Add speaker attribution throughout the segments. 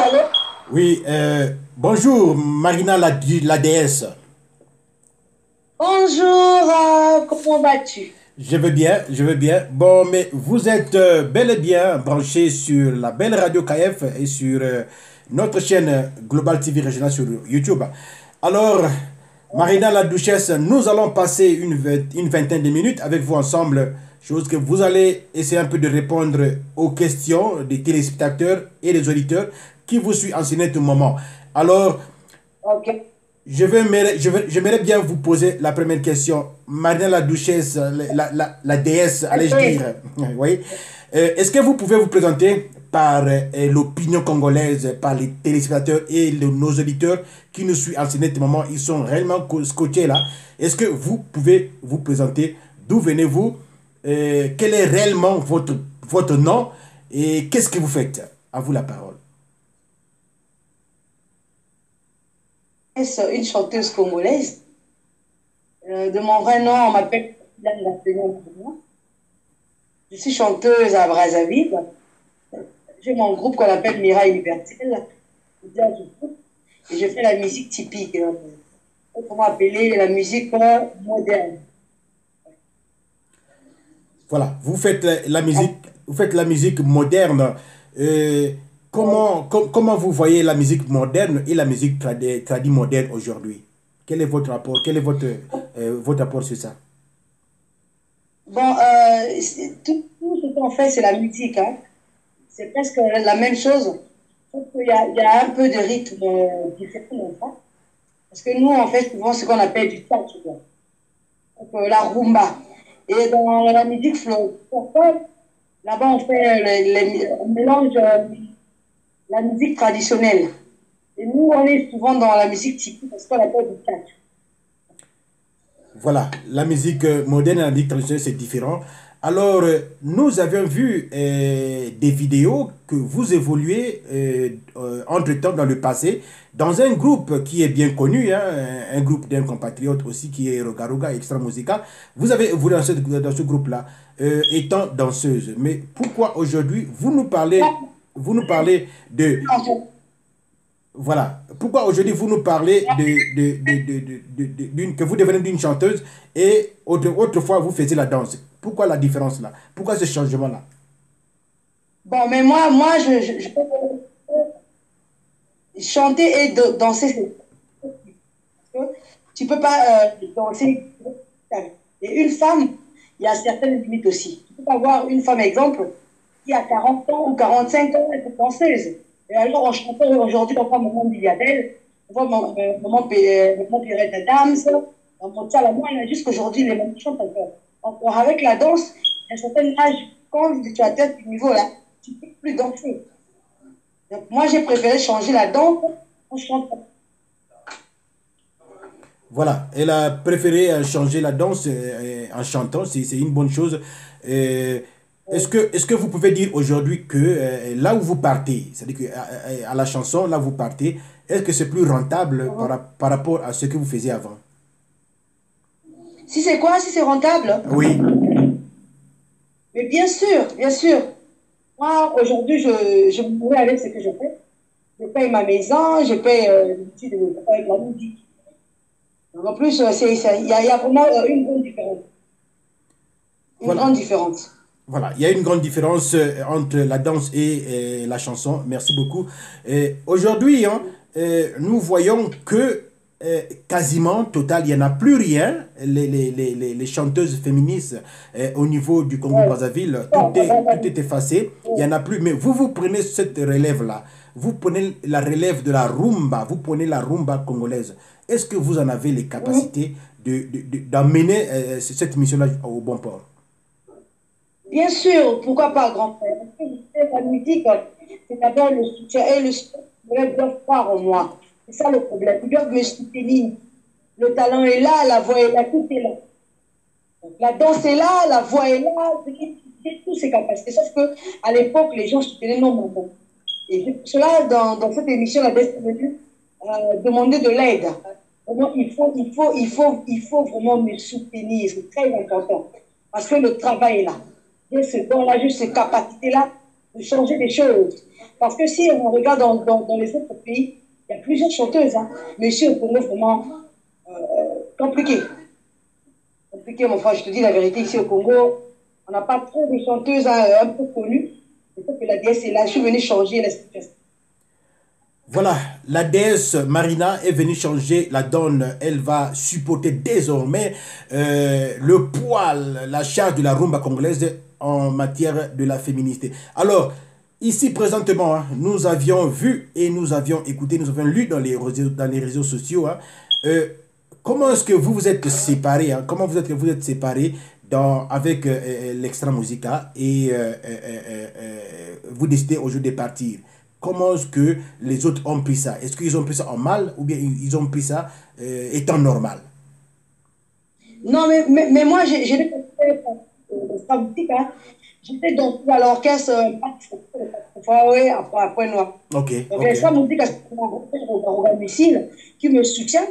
Speaker 1: allô?
Speaker 2: Oui, bonjour Marina la déesse.
Speaker 1: Bonjour, comment vas-tu?
Speaker 2: Je vais bien, je vais bien. Bon, mais vous êtes bel et bien branché sur la belle radio KF et sur notre chaîne Global TV Régional sur YouTube. Alors, Marina la Duchesse, nous allons passer une vingtaine de minutes avec vous ensemble, chose que vous allez essayer un peu de répondre aux questions des téléspectateurs et des auditeurs qui vous suivent en ce moment. Alors,
Speaker 1: Ok.
Speaker 2: j'aimerais bien vous poser la première question. Marina la Duchesse, la déesse, allais-je dire.
Speaker 1: Ok.
Speaker 2: Oui. Est-ce que vous pouvez vous présenter par l'opinion congolaise, par les téléspectateurs et nos auditeurs qui nous suivent en ce moment? Ils sont réellement scotchés là. Est-ce que vous pouvez vous présenter? D'où venez-vous? Quel est réellement votre nom? Et qu'est-ce que vous faites? À vous la parole.
Speaker 1: Est-ce une chanteuse congolaise? De mon vrai nom, on m'appelle Diane Gattegnon. Je suis chanteuse à Brazzaville. J'ai mon groupe qu'on appelle Mira Universelle. Et je fais la musique typique. Comment appeler la musique moderne.
Speaker 2: Voilà, vous faites la musique moderne. Euh, comment vous voyez la musique moderne et la musique moderne aujourd'hui? Quel est votre rapport? Quel est votre rapport sur ça?
Speaker 1: Bon, tout ce qu'on fait, c'est la musique, hein. C'est presque la même chose. Sauf qu'il y a un peu de rythme différent dans ça. Parce que nous, on fait souvent ce qu'on appelle du touch, quoi. Donc, la rumba. Et dans la musique francophone, là-bas, on mélange la musique traditionnelle. Et nous, on est souvent dans la musique typique, parce qu'on appelle du touch.
Speaker 2: Voilà, la musique moderne et la musique traditionnelle, c'est différent. Alors, nous avions vu des vidéos que vous évoluez entre-temps dans le passé dans un groupe qui est bien connu, hein, un groupe d'un compatriote aussi qui est Rogaruga Extra Musica. Vous avez évolué dans ce groupe-là, étant danseuse. Mais pourquoi aujourd'hui vous nous parlez de voilà. Pourquoi aujourd'hui vous nous parlez que vous devenez d'une chanteuse et autrefois vous faisiez la danse? Pourquoi la différence là? Pourquoi ce changement-là?
Speaker 1: Bon, mais moi je peux chanter et danser. Tu peux pas danser. Et une femme, il y a certaines limites aussi. Tu peux pas avoir une femme, exemple, qui a 40 ans ou 45 ans, elle est danseuse. Et alors, on chante aujourd'hui, on voit Maman Biliadel, on voit Maman Pierrette Adams, on voit ça, la moine, jusqu'aujourd'hui, les mamans chantent encore. Encore avec la danse, à un certain âge, quand tu atteins ce niveau-là, tu ne peux plus danser. Donc, moi, j'ai préféré changer la danse en chantant.
Speaker 2: Voilà, elle a préféré changer la danse en chantant, c'est une bonne chose. Euh, est-ce que vous pouvez dire aujourd'hui que là où vous partez, c'est-à-dire que, à la chanson, là où vous partez, est-ce que c'est plus rentable par rapport à ce que vous faisiez avant?
Speaker 1: Si c'est quoi? Si c'est rentable?
Speaker 2: Oui,
Speaker 1: Mais bien sûr, bien sûr. Moi, aujourd'hui, je me nourris avec ce que je fais. Je paye ma maison, je paye l'étude avec la musique. Donc, en plus, il y a vraiment une grande différence. Une
Speaker 2: voilà.
Speaker 1: grande différence.
Speaker 2: Voilà, il y a une grande différence entre la danse et la chanson. Merci beaucoup. Aujourd'hui, hein, nous voyons que quasiment total, il n'y en a plus rien. Les chanteuses féministes au niveau du
Speaker 1: Ouais.
Speaker 2: Congo-Brazzaville,
Speaker 1: Bon,
Speaker 2: tout est effacé. Il n'y en a plus. Mais vous prenez cette relève-là. Vous prenez la relève de la rumba. Vous prenez la rumba congolaise. Est-ce que vous en avez les capacités d'emmener cette mission-là au bon port?
Speaker 1: bien sûr, pourquoi pas, grand frère? Parce que vous savez, la musique, c'est d'abord le soutien. Et le soutien, ils doivent croire en moi. C'est ça le problème. Ils doivent me soutenir. Le talent est là, la voix est là, tout est là. La danse est là, la voix est là, j'ai tous ces capacités. Sauf que à l'époque, les gens soutenaient non, maman. Et c'est pour cela, dans cette émission, la destinée, demander de l'aide. Vraiment, il faut vraiment me soutenir. C'est très important. Parce que le travail est là. J'ai ce don-là, j'ai cette capacité-là de changer des choses. Parce que si on regarde dans les autres pays, il y a plusieurs chanteuses. Hein. Mais ici, au Congo, vraiment compliqué. Compliqué, mon frère, je te dis la vérité. Ici, au Congo, on n'a pas trop de chanteuses hein, un peu connues. C'est que la déesse est là. Je suis venue changer la situation.
Speaker 2: Voilà, la déesse Marina est venue changer la donne. Elle va supporter désormais le poids, la charge de la rumba congolaise en matière de la féminité. Alors, ici présentement, hein, nous avions vu et nous avions écouté, nous avions lu dans les réseaux sociaux. Hein, euh, comment est-ce que vous vous êtes séparés, hein, comment vous êtes séparés avec l'extra musica et vous décidez aujourd'hui de partir. Comment est-ce que les autres ont pris ça? Est-ce qu'ils ont pris ça en mal ou bien ils ont pris ça étant normal?
Speaker 1: Non, mais moi, j'ai des extra boutique. Hein. J'étais dans à l'orchestre, oui, après noir.
Speaker 2: Ok,
Speaker 1: Donc,
Speaker 2: ok.
Speaker 1: l'extra boutique, c'est un missile qui me soutient.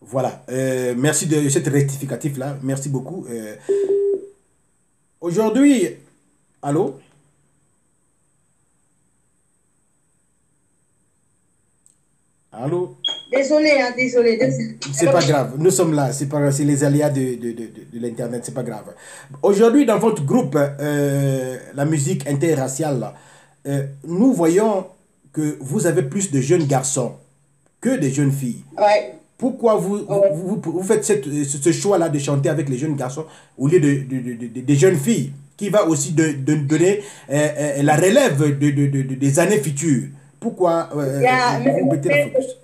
Speaker 2: Voilà. Merci de cette rectificatif-là. Merci beaucoup. Aujourd'hui, allô? Allô?
Speaker 1: Désolé, hein, désolé.
Speaker 2: C'est pas grave, nous sommes là, c'est les aléas de l'Internet, c'est pas grave. Aujourd'hui, dans votre groupe, la musique interraciale, là, nous voyons que vous avez plus de jeunes garçons que des jeunes filles.
Speaker 1: Ouais.
Speaker 2: Pourquoi
Speaker 1: Ouais.
Speaker 2: vous faites ce choix-là de chanter avec les jeunes garçons au lieu des jeunes filles, qui va aussi donner la relève des années futures? Pourquoi vous mettez le focus?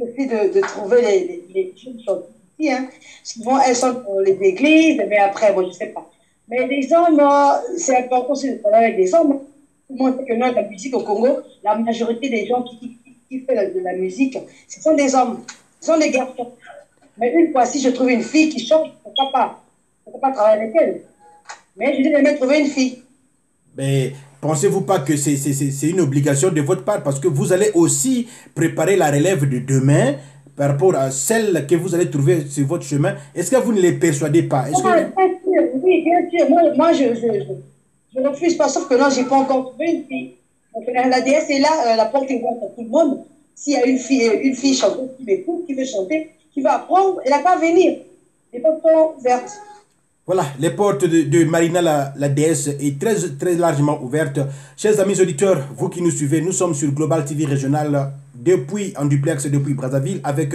Speaker 1: Aussi de trouver les jeunes chanteuses ici. Hein. Souvent, elles sont pour les églises, mais après, bon, je ne sais pas. Mais les hommes, c'est important aussi de parler avec les hommes. Tout le monde sait que nous, la musique au Congo, la majorité des gens qui font de la musique, ce sont des hommes, ce sont des garçons. Mais une fois, si je trouve une fille qui chante, pourquoi pas? Pourquoi pas travailler avec elle? Mais je dis de trouver une fille.
Speaker 2: Mais pensez-vous pas que c'est une obligation de votre part parce que vous allez aussi préparer la relève de demain par rapport à celle que vous allez trouver sur votre chemin? Est-ce que vous ne les persuadez pas? Est-ce que...
Speaker 1: Ah, bien sûr, oui, bien sûr. Moi je refuse pas, sauf que non, j'ai pas encore trouvé une fille. Donc, la déesse est là, la porte est ouverte à tout le monde. S'il y a une fille chanteuse qui m'écoute, qui veut chanter, qui va apprendre, elle n'a pas à venir. Les portes sont ouvertes.
Speaker 2: Voilà, les portes de Marina, la déesse, est très largement ouvertes. Chers amis auditeurs, vous qui nous suivez, nous sommes sur Global TV Régional depuis en duplex depuis Brazzaville avec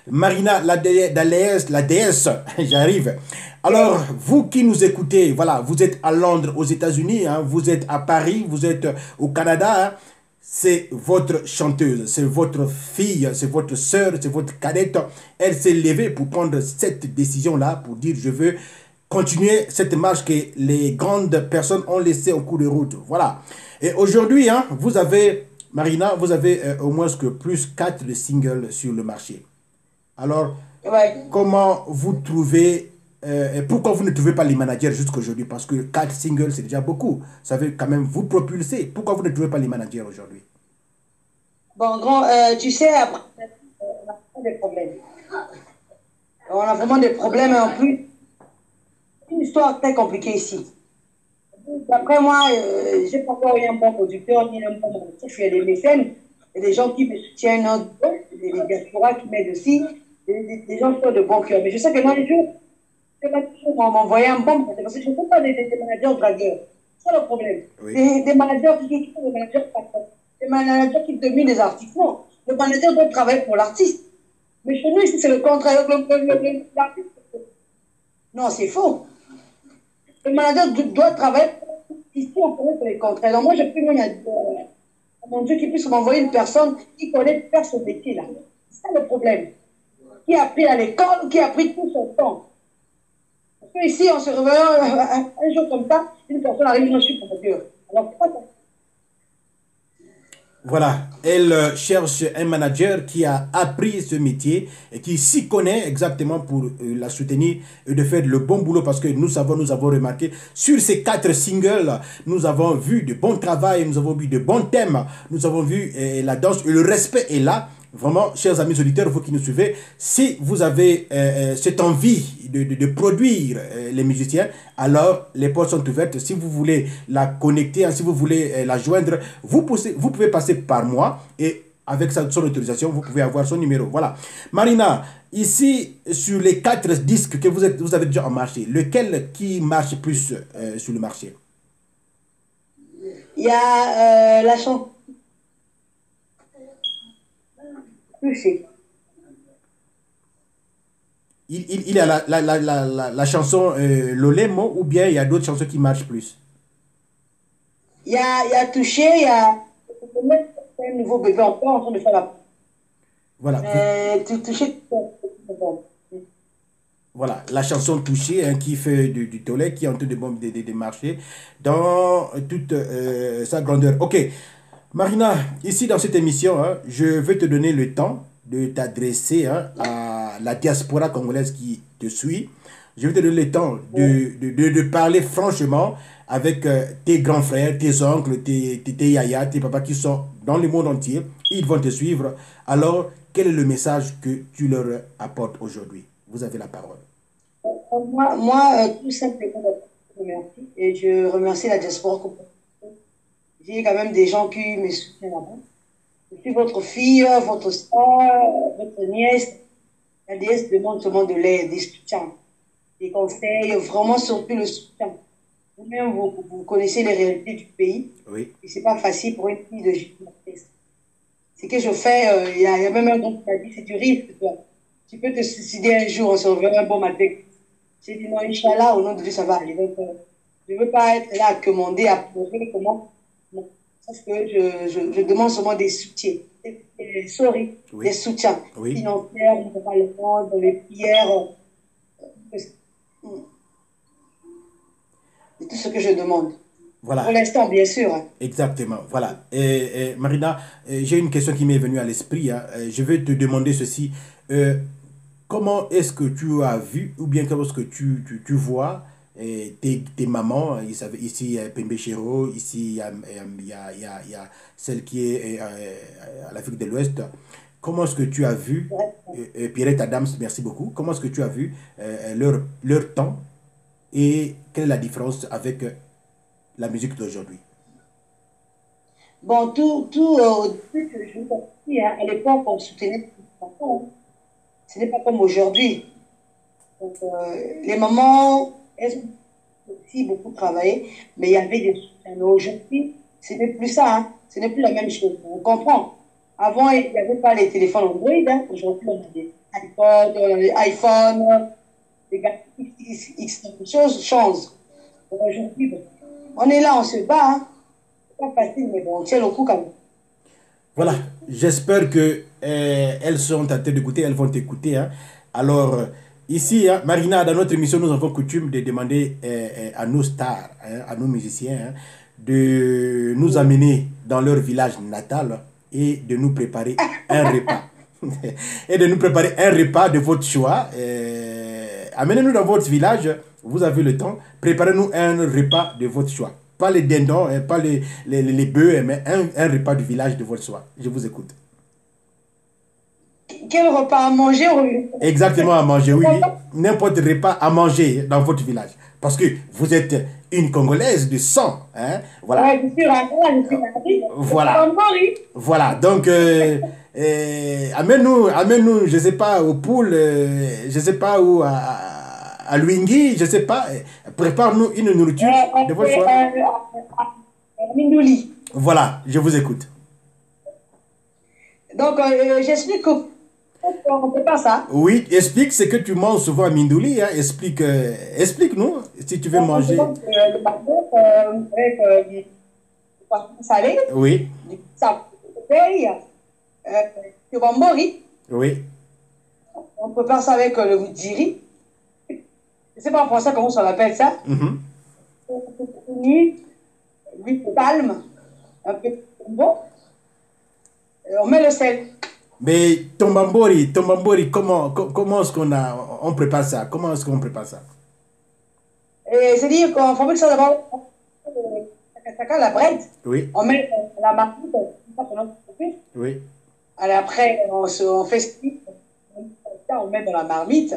Speaker 2: Marina, la déesse, j'arrive. Alors, vous qui nous écoutez, voilà, vous êtes à Londres, aux États-Unis, hein, vous êtes à Paris, vous êtes au Canada, hein, c'est votre chanteuse, c'est votre fille, c'est votre sœur, c'est votre cadette. Elle s'est levée pour prendre cette décision-là, pour dire je veux continuer cette marche que les grandes personnes ont laissée au cours de route. Voilà. Et aujourd'hui, hein, vous avez, Marina, vous avez au moins que plus 4 singles sur le marché. Alors,
Speaker 1: Ouais.
Speaker 2: comment vous trouvez, pourquoi vous ne trouvez pas les managers jusqu'aujourd'hui? Parce que 4 singles, c'est déjà beaucoup. Ça veut quand même vous propulser. Pourquoi vous ne trouvez pas les managers aujourd'hui?
Speaker 1: Bon, grand, tu sais, après, on a des problèmes. On a vraiment des problèmes et en plus, une histoire très compliquée ici. D'après moi, j'ai pas encore eu un bon producteur ni un bon motif. Il y a des mécènes, il y a des gens qui me soutiennent, des diasporas qui m'aident aussi, des gens qui ont de bons cœurs. Mais je sais que dans les jours, je vais toujours m'envoyer un bon parce que je ne sais pas des managers dragueurs. C'est ça le problème.
Speaker 2: Oui.
Speaker 1: Des managers qui sont des managers patrons, des managers qui dominent les artistes. Non, le manager doit travailler pour l'artiste. Mais chez nous, ici, c'est le contraire. L'artiste. Non, c'est faux. Le manager doit travailler. Ici, on connaît les contraires. Donc, moi, je prie même à mon Dieu qu'il puisse m'envoyer une personne qui connaît faire ce métier-là. C'est ça le problème. Qui a appris à l'école, qui a pris tout son temps. Parce que ici, on se réveille un jour comme ça, une personne arrive, je suis manager. Alors, c'est pas ça.
Speaker 2: Voilà, elle cherche un manager qui a appris ce métier et qui s'y connaît exactement pour la soutenir et de faire le bon boulot parce que nous avons remarqué sur ces 4 singles, nous avons vu de bons travail, nous avons vu de bons thèmes, nous avons vu la danse et le respect est là. vraiment, chers amis auditeurs, vous qui nous suivez, si vous avez cette envie de produire les musiciens, alors les portes sont ouvertes. Si vous voulez la connecter, hein, si vous voulez la joindre, vous pouvez passer par moi et avec son autorisation, vous pouvez avoir son numéro. Voilà. Marina, ici, sur les 4 disques que vous avez déjà en marché, lequel qui marche plus sur le marché?
Speaker 1: Il y a la chanson touchée.
Speaker 2: Il y a la chanson Lolemo ou bien il y a d'autres chansons qui marchent plus?
Speaker 1: Il y a touché, il y a un nouveau bébé encore en train de faire la.
Speaker 2: Voilà,
Speaker 1: Touché.
Speaker 2: voilà, la chanson touchée hein, qui fait du tollé, qui est en train de marcher dans toute sa grandeur. Ok, Marina, ici dans cette émission, hein, je vais te donner le temps de t'adresser hein, à la diaspora congolaise qui te suit. Je vais te donner le temps de parler franchement avec tes grands frères, tes oncles, tes yayas, tes papas qui sont dans le monde entier. Ils vont te suivre. Alors, quel est le message que tu leur apportes aujourd'hui? Vous avez la parole.
Speaker 1: Tout simplement, je remercie et je remercie la diaspora. J'ai quand même des gens qui me soutiennent là-bas. Je suis votre fille, votre soeur, votre nièce. La déesse demande seulement de l'aide, des soutiens, des conseils, vraiment surtout le soutien. Vous-même, vous connaissez les réalités du pays
Speaker 2: Oui,
Speaker 1: et c'est pas facile pour une fille de gymnastique. Ce que je fais, il y a même un groupe qui m'a dit, c'est du risque, toi. Tu peux te suicider un jour, on se reverra un bon matin. J'ai dit non, Inch'Allah, au nom de Dieu, ça va aller. Donc, je ne veux pas être là à commander, à pleurer, comment. Non. Parce que je demande seulement des soutiens. Sorry, des
Speaker 2: oui,
Speaker 1: soutiens
Speaker 2: oui.
Speaker 1: financiers, moralement, dans les prières. C'est tout ce que je demande. Pour
Speaker 2: Voilà,
Speaker 1: l'instant, bien sûr. Hein.
Speaker 2: exactement. Voilà. Et Marina, j'ai une question qui m'est venue à l'esprit. Hein. Je vais te demander ceci. Euh, Comment est-ce que tu as vu, ou bien comment est-ce que tu vois tes mamans, ici il y a Pembe Chero, ici il y a celle qui est à l'Afrique de l'Ouest. Comment est-ce que tu as vu, Pierrette Adams, merci beaucoup, comment est-ce que tu as vu leur temps et quelle est la différence avec la musique d'aujourd'hui?
Speaker 1: Bon, au début que je vous ai dit, hein, à l'époque, on soutenait les enfants. Hein. Ce n'est pas comme aujourd'hui. Donc, les mamans, elles ont aussi beaucoup travaillé, mais il y avait des soutiens. Mais aujourd'hui, ce n'est plus ça. Hein. Ce n'est plus la même chose. On comprend. Avant, il n'y avait pas les téléphones Android. Hein. Aujourd'hui, on a des iPods, on a des iPhones, des gars, les choses changent. Donc, aujourd'hui, bon, on est là, on se bat. Hein. C'est pas facile, mais bon, on tient le coup quand même.
Speaker 2: Voilà, j'espère que elles sont en train d'écouter, elles vont t'écouter. Hein. Alors, ici, hein, Marina, dans notre émission, nous avons coutume de demander à nos stars, hein, à nos musiciens, hein, de nous amener dans leur village natal et de nous préparer un repas. Et de nous préparer un repas de votre choix. Amenez-nous dans votre village, vous avez le temps, préparez-nous un repas de votre choix. Pas les dindons, hein, pas les bœufs, mais un repas du village de votre choix. Je vous écoute.
Speaker 1: Quel repas à manger?
Speaker 2: Exactement à manger, oui, oui. N'importe repas à manger dans votre village. Parce que vous êtes une Congolaise de sang. Hein? Voilà.
Speaker 1: Ouais, je suis là, je suis là.
Speaker 2: Voilà. Voilà. Donc, amène-nous, je ne sais pas, au poule, je ne sais pas où, à Luingui, je ne sais pas. Prépare-nous une nourriture de votre choix.
Speaker 1: Mindouli.
Speaker 2: Voilà, je vous écoute.
Speaker 1: Donc, j'explique qu'on ne peut pas ça.
Speaker 2: Oui, explique ce que tu manges souvent à Mindouli. Hein. Explique, explique-nous si tu veux
Speaker 1: On
Speaker 2: manger.
Speaker 1: commence le matin avec du poisson salé,
Speaker 2: Oui,
Speaker 1: du sapé, du bambori.
Speaker 2: oui.
Speaker 1: On prépare ça avec le diri. Je ne sais pas en français comment on appelle ça.
Speaker 2: Mhm.
Speaker 1: L'huile de palme, un peu de jambon. On met le sel.
Speaker 2: Mais tombambori, comment est-ce on prépare ça? Comment est-ce qu'on prépare ça?
Speaker 1: C'est-à-dire qu'on fabrique ça d'abord, la bread.
Speaker 2: Oui,
Speaker 1: On met la marmite,
Speaker 2: oui,
Speaker 1: Allez, après, on fait ce on met dans la marmite,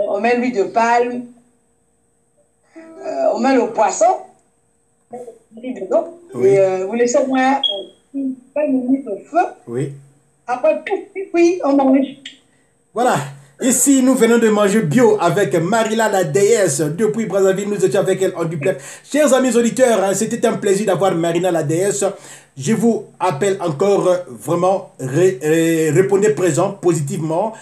Speaker 1: on met l'huile de palme, on met le poisson, on met le riz dedans,
Speaker 2: Oui.
Speaker 1: et vous laissez au moins 20 minutes au feu.
Speaker 2: Oui.
Speaker 1: Après, puis, on mange.
Speaker 2: Voilà. Ici, nous venons de manger bio avec Marina la déesse. Depuis Brazzaville, nous étions avec elle en duplex. Chers amis auditeurs, hein, c'était un plaisir d'avoir Marina la déesse. Je vous appelle encore vraiment, répondez présent positivement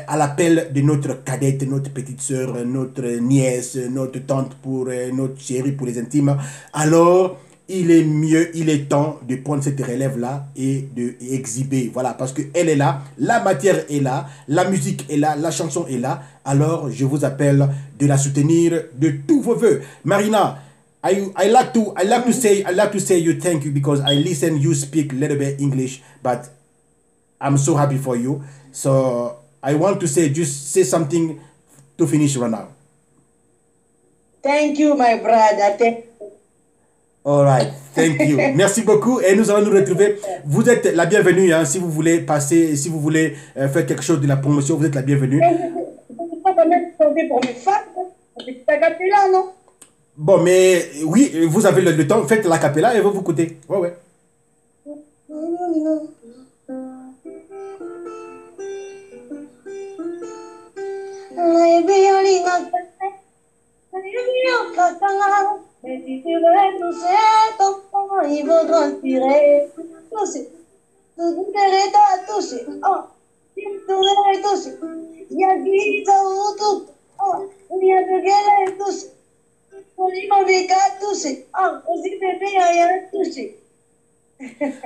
Speaker 2: à l'appel de notre cadette, notre petite sœur, notre nièce, notre tante pour notre chérie, pour les intimes. Alors, il est mieux, il est temps de prendre cette relève-là et de exhiber. Voilà, parce qu'elle est là, la matière est là, la musique est là, la chanson est là. Alors, je vous appelle de la soutenir de tous vos voeux. Marina, I like to say you thank you because I listen you speak a little bit English, but I'm so happy for you. So I want to say, just say something to finish right now.
Speaker 1: Thank you, my brother. Thank you.
Speaker 2: All right, thank you. Merci beaucoup et nous allons nous retrouver. Vous êtes la bienvenue, hein, si vous voulez passer, si vous voulez faire quelque chose de la promotion, vous êtes la bienvenue.
Speaker 1: Je ne peux pas même chanter pour mes femmes. C'est ta capella, non?
Speaker 2: Bon, mais oui, vous avez le temps, faites la capella et vous écoutez. Ouais, ouais.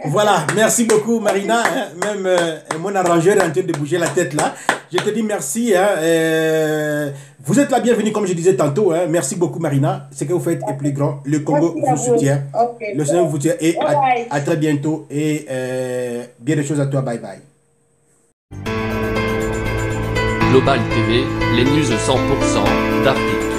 Speaker 2: Voilà, merci beaucoup Marina, hein. Même mon arrangeur est en train de bouger la tête là. Je te dis merci, hein. Vous êtes la bienvenue comme je disais tantôt, hein. Merci beaucoup Marina, ce que vous faites est plus grand. Le Congo vous soutient,
Speaker 1: Okay.
Speaker 2: le Seigneur vous soutient et
Speaker 1: Alright.
Speaker 2: à très bientôt et bien de choses à toi, bye bye.
Speaker 3: Global TV, les news 100% d'Afrique.